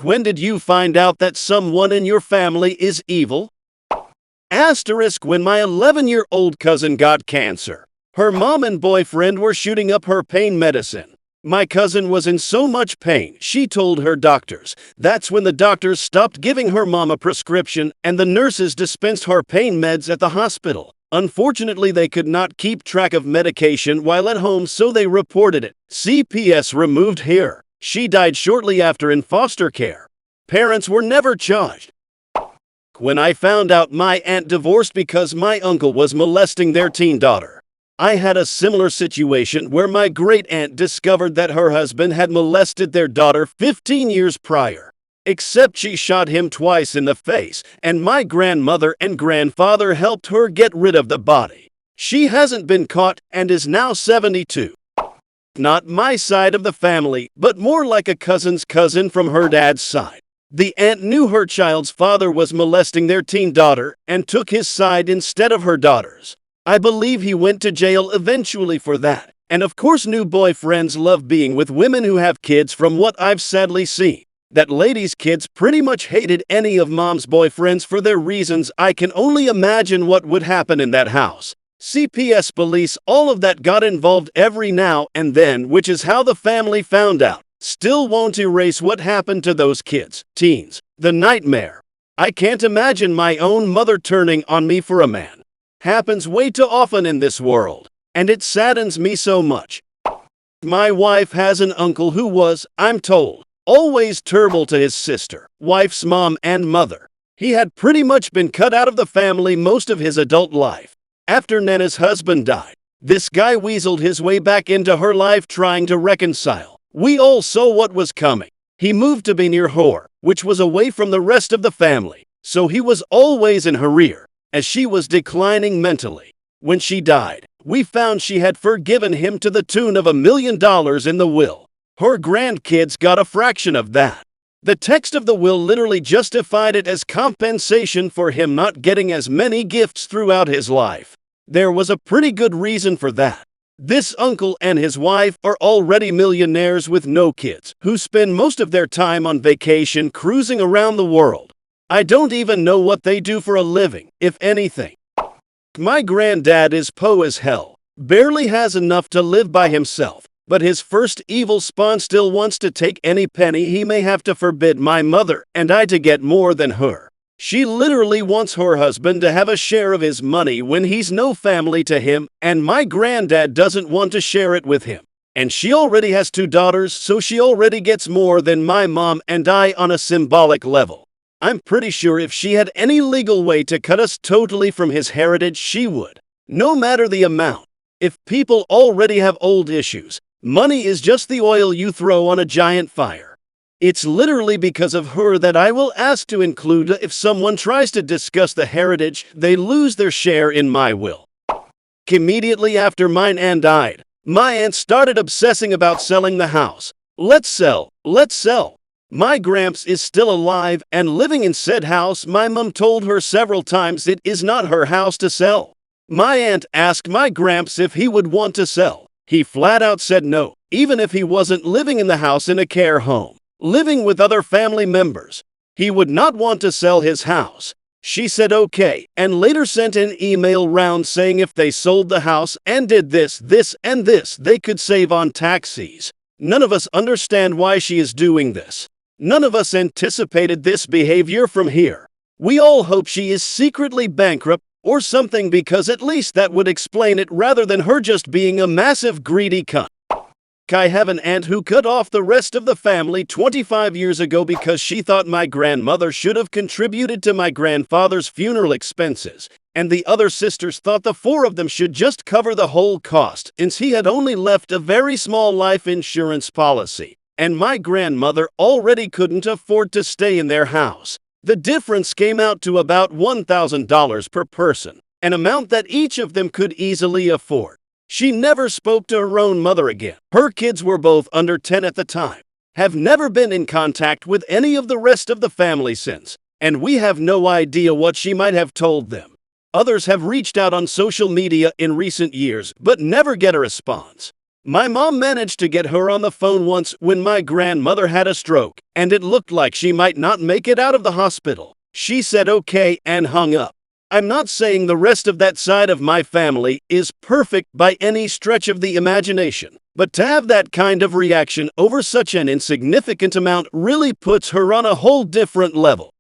When did you find out that someone in your family is evil? Asterisk when my 11-year-old cousin got cancer. Her mom and boyfriend were shooting up her pain medicine. My cousin was in so much pain, she told her doctors. That's when the doctors stopped giving her mom a prescription and the nurses dispensed her pain meds at the hospital. Unfortunately, they could not keep track of medication while at home, so they reported it. CPS removed her. She died shortly after in foster care. Parents were never charged. When I found out my aunt divorced because my uncle was molesting their teen daughter. I had a similar situation where my great-aunt discovered that her husband had molested their daughter 15 years prior. Except she shot him twice in the face, and my grandmother and grandfather helped her get rid of the body. She hasn't been caught and is now 72. Not my side of the family, but more like a cousin's cousin from her dad's side. The aunt knew her child's father was molesting their teen daughter and took his side instead of her daughter's. I believe he went to jail eventually for that. And of course, new boyfriends love being with women who have kids. From what I've sadly seen, that lady's kids pretty much hated any of mom's boyfriends for their reasons. I can only imagine what would happen in that house. CPS, police, all of that got involved every now and then, which is how the family found out. Still won't erase what happened to those kids, teens. The nightmare. I can't imagine my own mother turning on me for a man. Happens way too often in this world, and it saddens me so much. My wife has an uncle who was, I'm told, always terrible to his sister, wife's mom and mother. He had pretty much been cut out of the family most of his adult life. After Nana's husband died, this guy weaseled his way back into her life trying to reconcile. We all saw what was coming. He moved to be near her, which was away from the rest of the family, so he was always in her rear, as she was declining mentally. When she died, we found she had forgiven him to the tune of $1 million in the will. Her grandkids got a fraction of that. The text of the will literally justified it as compensation for him not getting as many gifts throughout his life. There was a pretty good reason for that. This uncle and his wife are already millionaires with no kids, who spend most of their time on vacation cruising around the world. I don't even know what they do for a living, if anything. My granddad is poor as hell, barely has enough to live by himself, but his first evil spawn still wants to take any penny he may have to forbid my mother and I to get more than her. She literally wants her husband to have a share of his money when he's no family to him, and my granddad doesn't want to share it with him. And she already has 2 daughters, so she already gets more than my mom and I on a symbolic level. I'm pretty sure if she had any legal way to cut us totally from his heritage, she would. No matter the amount. If people already have old issues, money is just the oil you throw on a giant fire. It's literally because of her that I will ask to include if someone tries to discuss the heritage, they lose their share in my will. Immediately after mine aunt died, my aunt started obsessing about selling the house. Let's sell, let's sell. My gramps is still alive and living in said house. My mom told her several times it is not her house to sell. My aunt asked my gramps if he would want to sell. He flat out said no, even if he wasn't living in the house in a care home, living with other family members. He would not want to sell his house. She said okay, and later sent an email round saying if they sold the house and did this, and this, they could save on taxes. None of us understand why she is doing this. None of us anticipated this behavior from here. We all hope she is secretly bankrupt or something, because at least that would explain it rather than her just being a massive greedy cunt. I have an aunt who cut off the rest of the family 25 years ago because she thought my grandmother should have contributed to my grandfather's funeral expenses, and the other sisters thought the 4 of them should just cover the whole cost, since he had only left a very small life insurance policy, and my grandmother already couldn't afford to stay in their house. The difference came out to about $1,000 per person, an amount that each of them could easily afford. She never spoke to her own mother again. Her kids were both under 10 at the time, have never been in contact with any of the rest of the family since, and we have no idea what she might have told them. Others have reached out on social media in recent years, but never get a response. My mom managed to get her on the phone once when my grandmother had a stroke, and it looked like she might not make it out of the hospital. She said okay and hung up. I'm not saying the rest of that side of my family is perfect by any stretch of the imagination, but to have that kind of reaction over such an insignificant amount really puts her on a whole different level.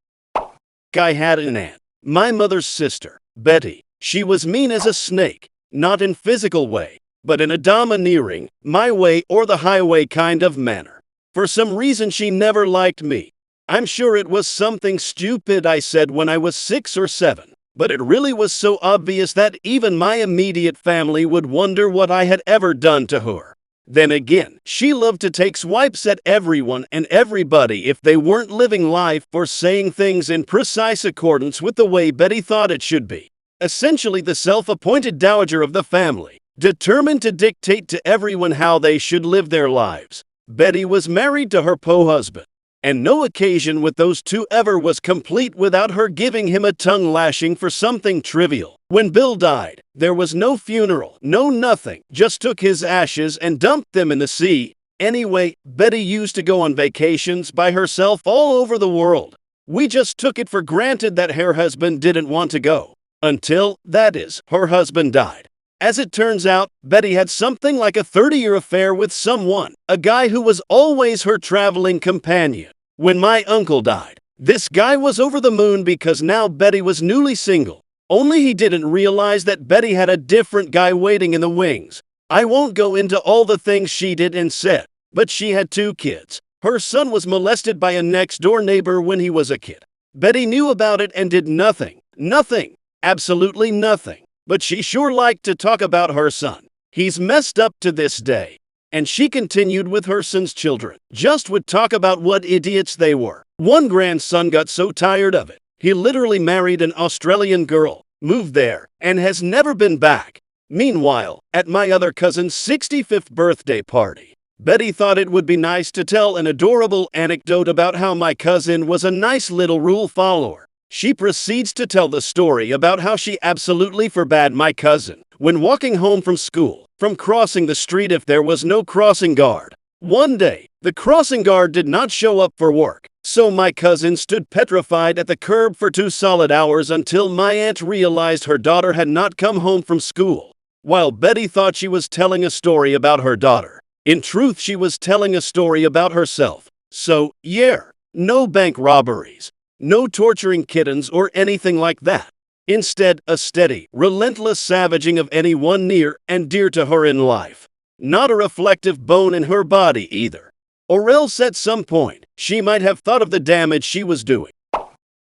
I had an aunt, my mother's sister, Betty. She was mean as a snake, not in physical way, but in a domineering, my way or the highway kind of manner. For some reason she never liked me. I'm sure it was something stupid I said when I was 6 or 7, but it really was so obvious that even my immediate family would wonder what I had ever done to her. Then again, she loved to take swipes at everyone and everybody if they weren't living life or saying things in precise accordance with the way Betty thought it should be. Essentially the self-appointed dowager of the family, determined to dictate to everyone how they should live their lives. Betty was married to her husband, and no occasion with those two ever was complete without her giving him a tongue lashing for something trivial. When Bill died, there was no funeral, no nothing, just took his ashes and dumped them in the sea. Anyway, Betty used to go on vacations by herself all over the world. We just took it for granted that her husband didn't want to go. Until, that is, her husband died. As it turns out, Betty had something like a 30-year affair with someone, a guy who was always her traveling companion. When my uncle died, this guy was over the moon because now Betty was newly single. Only he didn't realize that Betty had a different guy waiting in the wings. I won't go into all the things she did and said, but she had 2 kids. Her son was molested by a next-door neighbor when he was a kid. Betty knew about it and did nothing. Nothing. Absolutely nothing. But she sure liked to talk about her son. He's messed up to this day. And she continued with her son's children. Just would talk about what idiots they were. One grandson got so tired of it, he literally married an Australian girl, moved there, and has never been back. Meanwhile, at my other cousin's 65th birthday party, Betty thought it would be nice to tell an adorable anecdote about how my cousin was a nice little rule follower. She proceeds to tell the story about how she absolutely forbade my cousin, when walking home from school, from crossing the street if there was no crossing guard. One day, the crossing guard did not show up for work, so my cousin stood petrified at the curb for 2 solid hours until my aunt realized her daughter had not come home from school. While Betty thought she was telling a story about her daughter, in truth she was telling a story about herself. So, yeah, no bank robberies. No torturing kittens or anything like that. Instead, a steady, relentless savaging of anyone near and dear to her in life. Not a reflective bone in her body either. Or else at some point, she might have thought of the damage she was doing.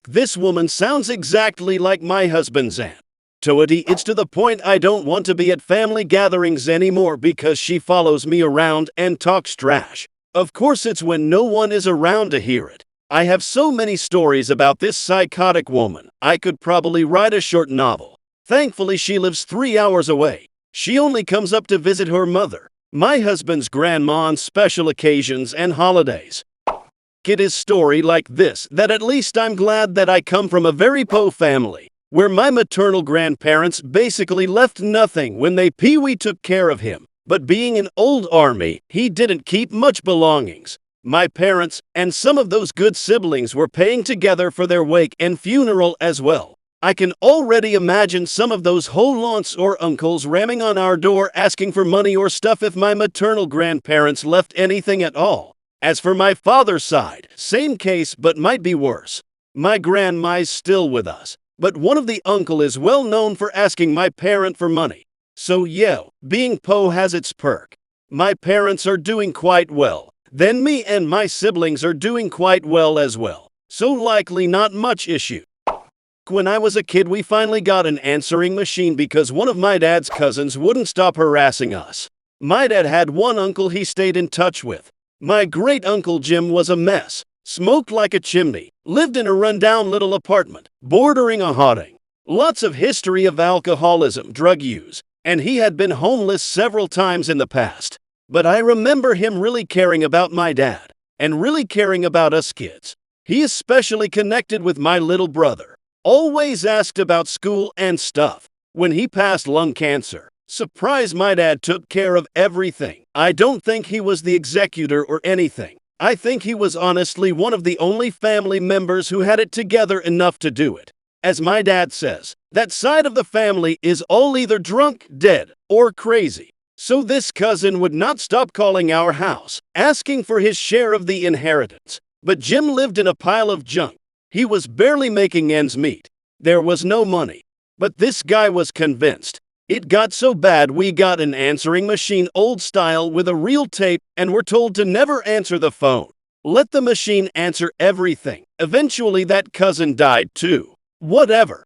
This woman sounds exactly like my husband's aunt. Toady, it's to the point I don't want to be at family gatherings anymore because she follows me around and talks trash. Of course it's when no one is around to hear it. I have so many stories about this psychotic woman, I could probably write a short novel. Thankfully she lives 3 hours away. She only comes up to visit her mother, my husband's grandma, on special occasions and holidays. It is story like this that at least I'm glad that I come from a very poor family, where my maternal grandparents basically left nothing when they Pee-wee took care of him. But being an old army, he didn't keep much belongings. My parents, and some of those good siblings, were paying together for their wake and funeral as well. I can already imagine some of those whole aunts or uncles ramming on our door asking for money or stuff if my maternal grandparents left anything at all. As for my father's side, same case but might be worse. My grandma's still with us, but one of the uncle is well known for asking my parent for money. So yeah, being po has its perk. My parents are doing quite well. Then me and my siblings are doing quite well as well. So likely not much issue. When I was a kid we finally got an answering machine because one of my dad's cousins wouldn't stop harassing us. My dad had one uncle he stayed in touch with. My great uncle Jim was a mess. Smoked like a chimney. Lived in a rundown little apartment, bordering a haunting. Lots of history of alcoholism, drug use, and he had been homeless several times in the past. But I remember him really caring about my dad, and really caring about us kids. He especially connected with my little brother. Always asked about school and stuff. When he passed lung cancer, Surprise, my dad took care of everything. I don't think he was the executor or anything. I think he was honestly one of the only family members who had it together enough to do it. As my dad says, that side of the family is all either drunk, dead, or crazy. So this cousin would not stop calling our house, asking for his share of the inheritance. But Jim lived in a pile of junk. He was barely making ends meet. There was no money. But this guy was convinced. It got so bad we got an answering machine old style with a real tape and were told to never answer the phone. Let the machine answer everything. Eventually that cousin died too. Whatever.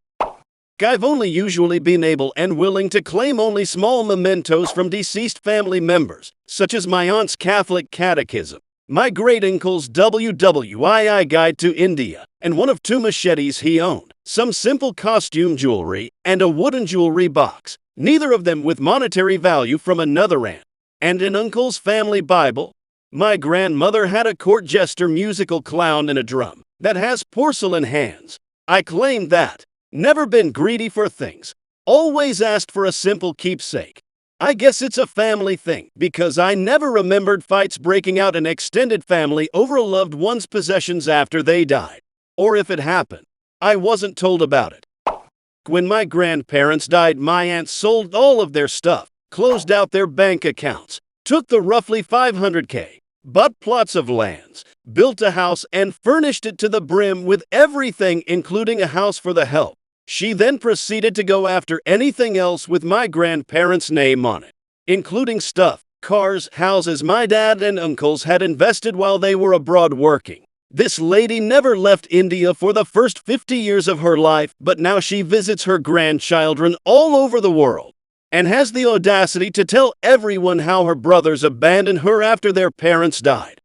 I've only usually been able and willing to claim only small mementos from deceased family members, such as my aunt's Catholic catechism, my great-uncle's WWII guide to India, and one of 2 machetes he owned, some simple costume jewelry, and a wooden jewelry box, neither of them with monetary value from another aunt. And in Uncle's family Bible, my grandmother had a court jester musical clown and a drum that has porcelain hands. I claimed that. Never been greedy for things. Always asked for a simple keepsake. I guess it's a family thing, because I never remembered fights breaking out in extended family over a loved one's possessions after they died. Or if it happened, I wasn't told about it. When my grandparents died, my aunt sold all of their stuff, closed out their bank accounts, took the roughly $500K, bought plots of lands, built a house, and furnished it to the brim with everything, including a house for the help. She then proceeded to go after anything else with my grandparents' name on it, including stuff, cars, houses my dad and uncles had invested while they were abroad working. This lady never left India for the first 50 years of her life, but now she visits her grandchildren all over the world, and has the audacity to tell everyone how her brothers abandoned her after their parents died.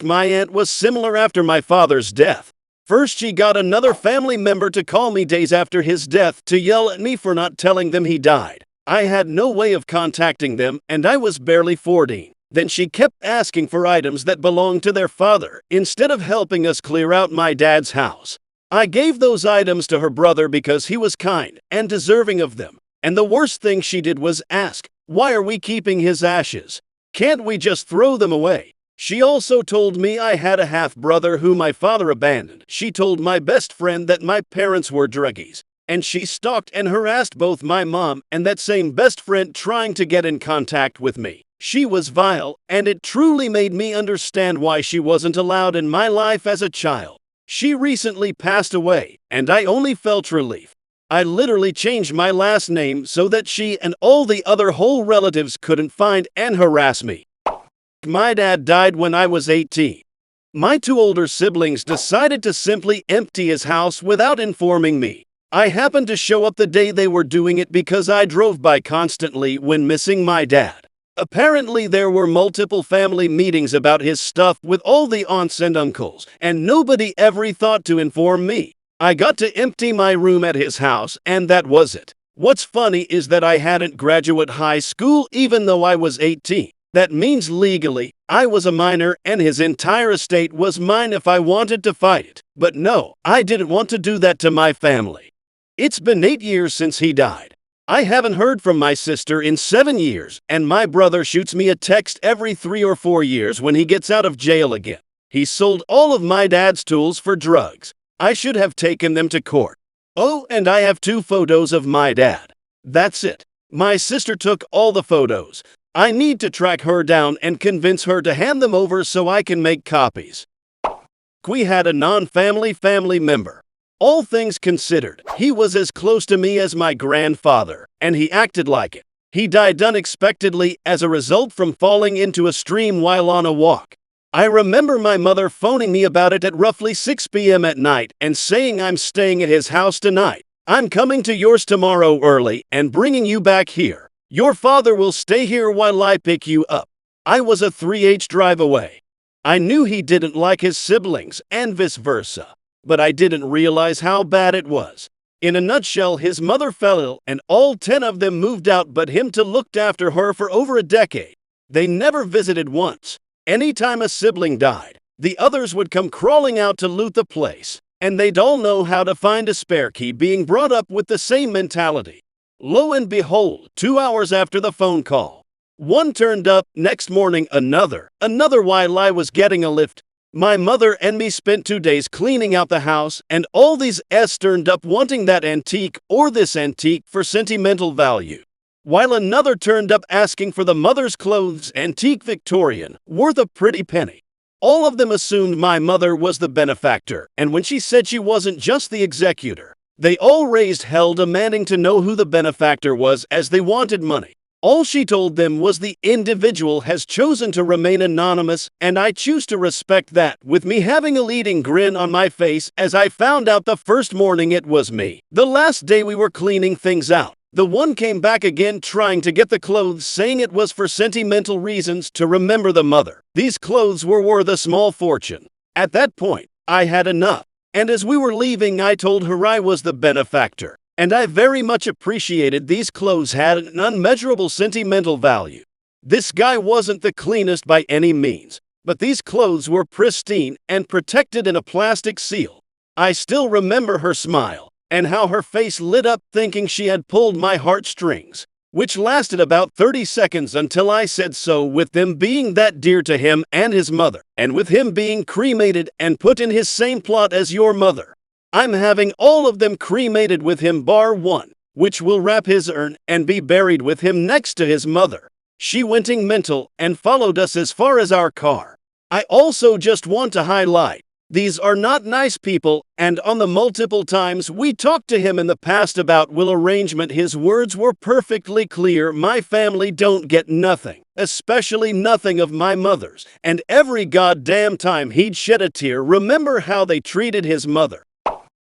My aunt was similar after my father's death. First, she got another family member to call me days after his death to yell at me for not telling them he died. I had no way of contacting them, and I was barely 14. Then she kept asking for items that belonged to their father, instead of helping us clear out my dad's house. I gave those items to her brother because he was kind and deserving of them. And the worst thing she did was ask, why are we keeping his ashes? Can't we just throw them away? She also told me I had a half-brother who my father abandoned. She told my best friend that my parents were druggies. And she stalked and harassed both my mom and that same best friend trying to get in contact with me. She was vile, and it truly made me understand why she wasn't allowed in my life as a child. She recently passed away, and I only felt relief. I literally changed my last name so that she and all the other whole relatives couldn't find and harass me. My dad died when I was 18. My 2 older siblings decided to simply empty his house without informing me. I happened to show up the day they were doing it because I drove by constantly when missing my dad. Apparently there were multiple family meetings about his stuff with all the aunts and uncles, and nobody ever thought to inform me. I got to empty my room at his house, and that was it. What's funny is that I hadn't graduated high school even though I was 18. That means legally, I was a minor and his entire estate was mine if I wanted to fight it. But no, I didn't want to do that to my family. It's been 8 years since he died. I haven't heard from my sister in 7 years, and my brother shoots me a text every 3 or 4 years when he gets out of jail again. He sold all of my dad's tools for drugs. I should have taken them to court. Oh, and I have 2 photos of my dad. That's it. My sister took all the photos. I need to track her down and convince her to hand them over so I can make copies. We had a non-family family member. All things considered, he was as close to me as my grandfather, and he acted like it. He died unexpectedly as a result from falling into a stream while on a walk. I remember my mother phoning me about it at roughly 6 p.m. at night and saying, I'm staying at his house tonight. I'm coming to yours tomorrow early and bringing you back here. Your father will stay here while I pick you up. I was a 3H drive away. I knew he didn't like his siblings and vice versa, but I didn't realize how bad it was. In a nutshell, his mother fell ill and all 10 of them moved out but him to look after her for over a decade. They never visited once. Anytime a sibling died, the others would come crawling out to loot the place, and they'd all know how to find a spare key, being brought up with the same mentality. Lo and behold, 2 hours after the phone call, one turned up, next morning another while I was getting a lift. My mother and me spent 2 days cleaning out the house, and all these turned up wanting that antique or this antique for sentimental value. While another turned up asking for the mother's clothes, antique Victorian, worth a pretty penny. All of them assumed my mother was the benefactor, and when she said she wasn't just the executor, they all raised hell demanding to know who the benefactor was, as they wanted money. All she told them was the individual has chosen to remain anonymous, and I choose to respect that, with me having a leading grin on my face as I found out the first morning it was me. The last day we were cleaning things out, the one came back again trying to get the clothes, saying it was for sentimental reasons to remember the mother. These clothes were worth a small fortune. At that point, I had enough, and as we were leaving I told her I was the benefactor, and I very much appreciated these clothes had an unmeasurable sentimental value. This guy wasn't the cleanest by any means, but these clothes were pristine and protected in a plastic seal. I still remember her smile, and how her face lit up thinking she had pulled my heartstrings, which lasted about 30 seconds until I said so, with them being that dear to him and his mother, and with him being cremated and put in his same plot as your mother. I'm having all of them cremated with him bar one, which will wrap his urn and be buried with him next to his mother. She went mental and followed us as far as our car. I also just want to highlight, these are not nice people, and on the multiple times we talked to him in the past about will arrangement, his words were perfectly clear: my family don't get nothing, especially nothing of my mother's, and every goddamn time he'd shed a tear remember how they treated his mother.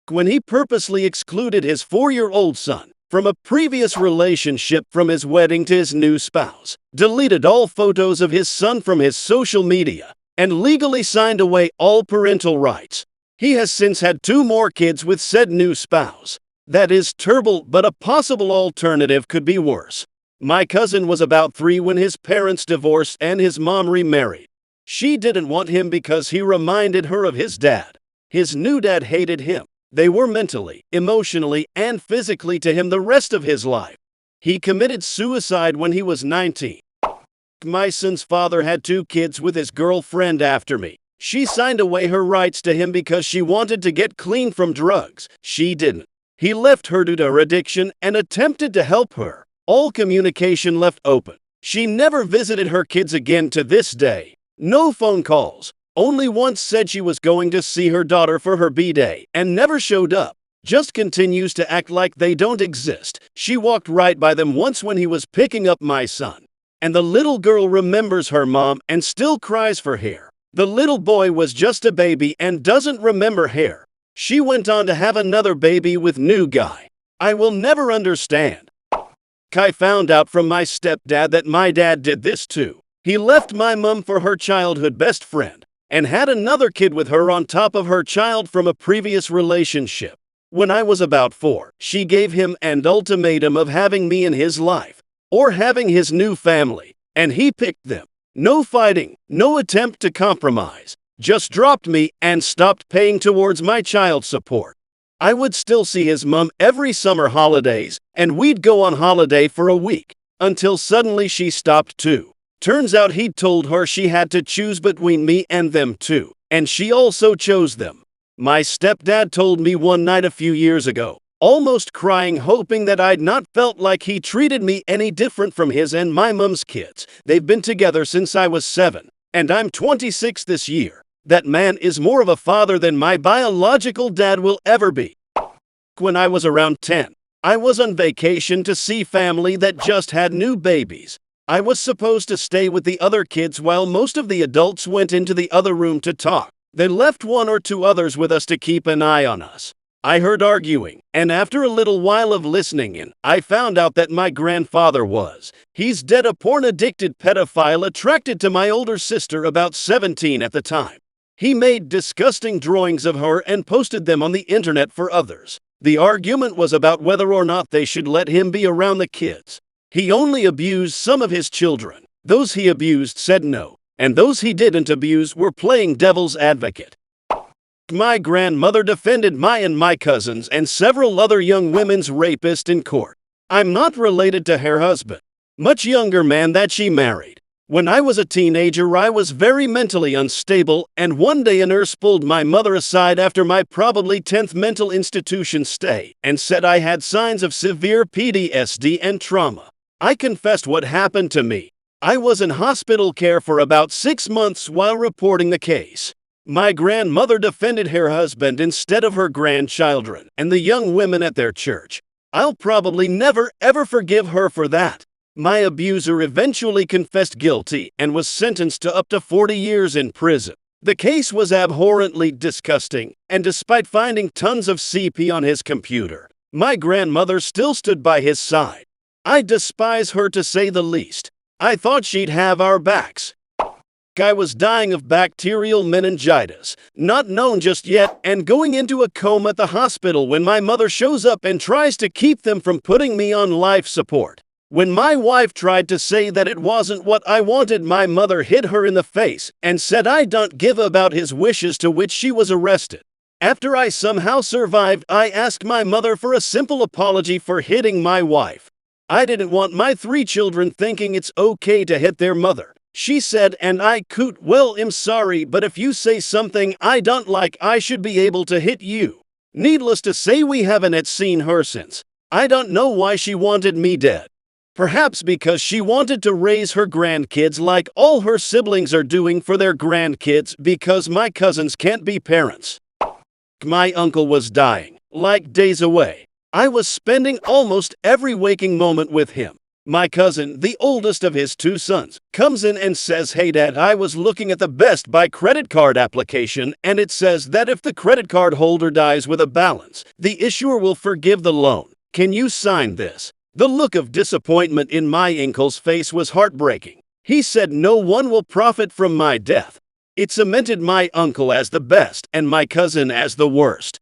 When he purposely excluded his 4-year-old son from a previous relationship from his wedding to his new spouse, deleted all photos of his son from his social media, and legally signed away all parental rights. He has since had 2 more kids with said new spouse. That is terrible, but a possible alternative could be worse. My cousin was about 3 when his parents divorced and his mom remarried. She didn't want him because he reminded her of his dad. His new dad hated him. They were mentally, emotionally, and physically to him the rest of his life. He committed suicide when he was 19. My son's father had 2 kids with his girlfriend after me. She signed away her rights to him because she wanted to get clean from drugs. She didn't. He left her due to her addiction and attempted to help her. All communication left open. She never visited her kids again to this day. No phone calls. Only once said she was going to see her daughter for her B-day and never showed up. Just continues to act like they don't exist. She walked right by them once when he was picking up my son, and the little girl remembers her mom and still cries for hair. The little boy was just a baby and doesn't remember hair. She went on to have another baby with new guy. I will never understand. I found out from my stepdad that my dad did this too. He left my mom for her childhood best friend and had another kid with her on top of her child from a previous relationship. When I was about 4, she gave him an ultimatum of having me in his life, or having his new family, and he picked them. No fighting, no attempt to compromise, just dropped me and stopped paying towards my child support. I would still see his mom every summer holidays, and we'd go on holiday for a week, until suddenly she stopped too. Turns out he'd told her she had to choose between me and them too, and she also chose them. My stepdad told me one night a few years ago, almost crying, hoping that I'd not felt like he treated me any different from his and my mom's kids. They've been together since I was 7, and I'm 26 this year. That man is more of a father than my biological dad will ever be. When I was around 10, I was on vacation to see family that just had new babies. I was supposed to stay with the other kids while most of the adults went into the other room to talk. They left 1 or 2 others with us to keep an eye on us. I heard arguing, and after a little while of listening in, I found out that my grandfather he's dead, a porn-addicted pedophile attracted to my older sister, about 17 at the time. He made disgusting drawings of her and posted them on the internet for others. The argument was about whether or not they should let him be around the kids. He only abused some of his children. Those he abused said no, and those he didn't abuse were playing devil's advocate. My grandmother defended my and my cousins and several other young women's rapist in court. I'm not related to her husband, much younger man that she married. When I was a teenager, I was very mentally unstable, and one day a nurse pulled my mother aside after my probably 10th mental institution stay and said I had signs of severe PTSD and trauma. I confessed what happened to me. I was in hospital care for about 6 months while reporting the case. My grandmother defended her husband instead of her grandchildren and the young women at their church. I'll probably never ever forgive her for that. My abuser eventually confessed guilty and was sentenced to up to 40 years in prison. The case was abhorrently disgusting, and despite finding tons of CP on his computer, my grandmother still stood by his side. I despise her to say the least. I thought she'd have our backs. I was dying of bacterial meningitis, not known just yet, and going into a coma at the hospital when my mother shows up and tries to keep them from putting me on life support. When my wife tried to say that it wasn't what I wanted, my mother hit her in the face and said I don't give about his wishes, to which she was arrested. After I somehow survived, I asked my mother for a simple apology for hitting my wife. I didn't want my 3 children thinking it's okay to hit their mother. She said, and I quote, "Well, I'm sorry, but if you say something I don't like, I should be able to hit you." Needless to say, we haven't seen her since. I don't know why she wanted me dead. Perhaps because she wanted to raise her grandkids like all her siblings are doing for their grandkids, because my cousins can't be parents. My uncle was dying, like days away. I was spending almost every waking moment with him. My cousin, the oldest of his 2 sons, comes in and says, "Hey Dad, I was looking at the Best Buy credit card application, and it says that if the credit card holder dies with a balance, the issuer will forgive the loan. Can you sign this?" The look of disappointment in my uncle's face was heartbreaking. He said no one will profit from my death. It cemented my uncle as the best and my cousin as the worst.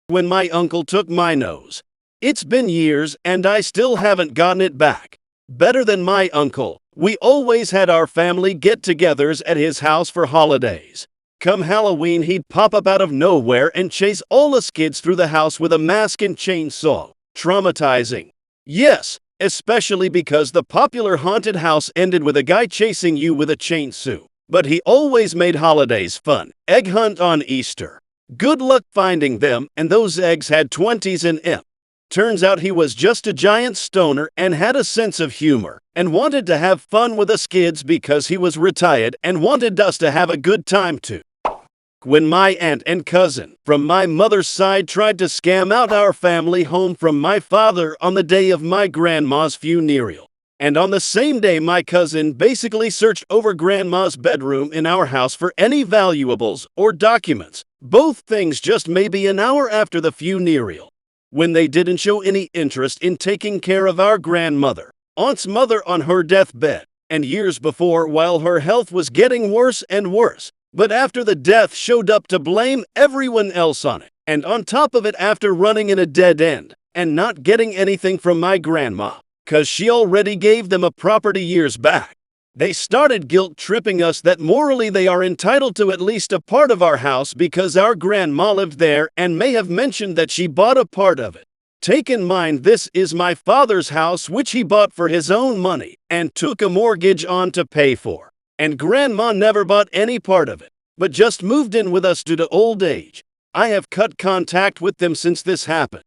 When my uncle took my nose, it's been years and I still haven't gotten it back. Better than my uncle, we always had our family get-togethers at his house for holidays. Come Halloween, he'd pop up out of nowhere and chase all us kids through the house with a mask and chainsaw. Traumatizing. Yes, especially because the popular haunted house ended with a guy chasing you with a chainsaw. But he always made holidays fun. Egg hunt on Easter. Good luck finding them, and those eggs had 20s in them. Turns out he was just a giant stoner and had a sense of humor, and wanted to have fun with us kids because he was retired and wanted us to have a good time too. When my aunt and cousin from my mother's side tried to scam out our family home from my father on the day of my grandma's funeral. And on the same day, my cousin basically searched over grandma's bedroom in our house for any valuables or documents, both things just maybe an hour after the funeral. When they didn't show any interest in taking care of our grandmother, aunt's mother, on her deathbed, and years before while her health was getting worse and worse. But after the death showed up to blame everyone else on it. And on top of it, after running in a dead end and not getting anything from my grandma, 'cause she already gave them a property years back. They started guilt-tripping us that morally they are entitled to at least a part of our house because our grandma lived there, and may have mentioned that she bought a part of it. Take in mind, this is my father's house, which he bought for his own money and took a mortgage on to pay for. And grandma never bought any part of it, but just moved in with us due to old age. I have cut contact with them since this happened.